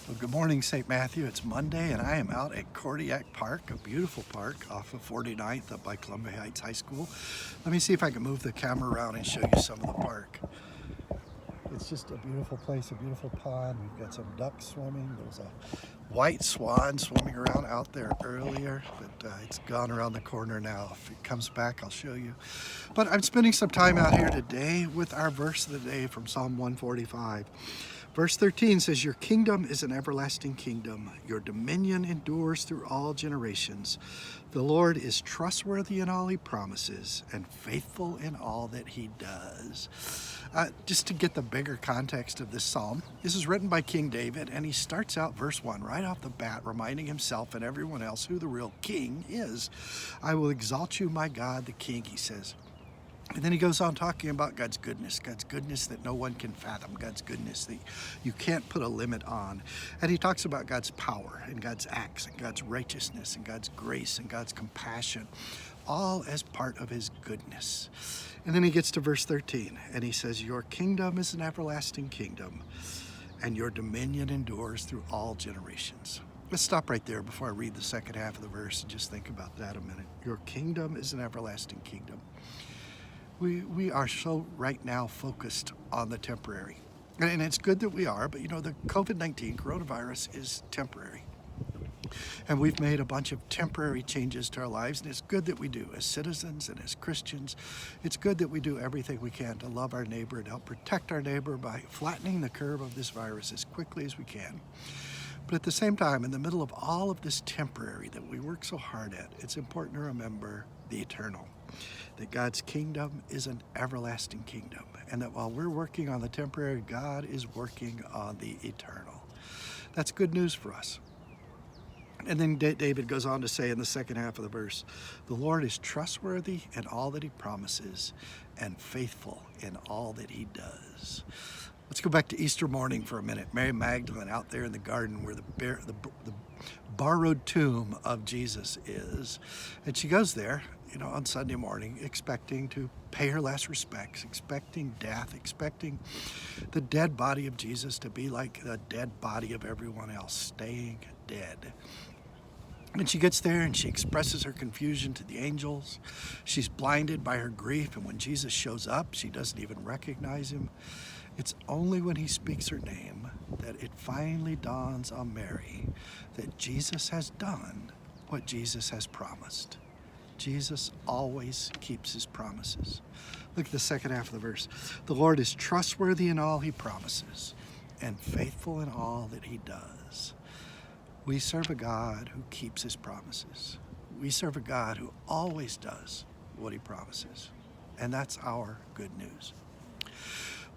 Well, good morning, St. Matthew. It's Monday, and I am out at Kordiak Park, a beautiful park off of 49th up by Columbia Heights High School. Let me see if I can move the camera around and show you some of the park. It's just a beautiful place, a beautiful pond. We've got some ducks swimming. There was a white swan swimming around out there earlier, but it's gone around the corner now. If it comes back, I'll show you. But I'm spending some time out here today with our verse of the day from Psalm 145. Verse 13 says, "Your kingdom is an everlasting kingdom. Your dominion endures through all generations. The Lord is trustworthy in all he promises and faithful in all that he does." Just to get the bigger context of this psalm, this is written by King David, and he starts out verse 1 right off the bat, reminding himself and everyone else who the real king is. "I will exalt you, my God, the King," he says. And then he goes on talking about God's goodness that no one can fathom, God's goodness that you can't put a limit on. And he talks about God's power and God's acts and God's righteousness and God's grace and God's compassion, all as part of his goodness. And then he gets to verse 13 and he says, "Your kingdom is an everlasting kingdom and your dominion endures through all generations." Let's stop right there before I read the second half of the verse and just think about that a minute. Your kingdom is an everlasting kingdom. We are so right now focused on the temporary. And it's good that we are, but you know, the COVID-19 coronavirus is temporary. And we've made a bunch of temporary changes to our lives, and it's good that we do as citizens and as Christians. It's good that we do everything we can to love our neighbor and help protect our neighbor by flattening the curve of this virus as quickly as we can. But at the same time, in the middle of all of this temporary that we work so hard at, it's important to remember the eternal. That God's kingdom is an everlasting kingdom, and that while we're working on the temporary, God is working on the eternal. That's good news for us. And then David goes on to say in the second half of the verse, "The Lord is trustworthy in all that he promises and faithful in all that he does." Let's go back to Easter morning for a minute. Mary Magdalene out there in the garden where the borrowed tomb of Jesus is. And she goes there, you know, on Sunday morning, expecting to pay her last respects, expecting death, expecting the dead body of Jesus to be like the dead body of everyone else, staying dead. And she gets there and she expresses her confusion to the angels. She's blinded by her grief, and when Jesus shows up, she doesn't even recognize him. It's only when he speaks her name that it finally dawns on Mary that Jesus has done what Jesus has promised. Jesus always keeps his promises. Look at the second half of the verse. "The Lord is trustworthy in all he promises and faithful in all that he does." We serve a God who keeps his promises. We serve a God who always does what he promises. And that's our good news.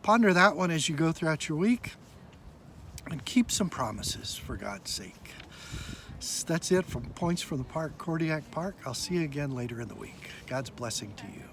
Ponder that one as you go throughout your week and keep some promises for God's sake. That's it from Points from the Park, Kordiak Park. I'll see you again later in the week. God's blessing to you.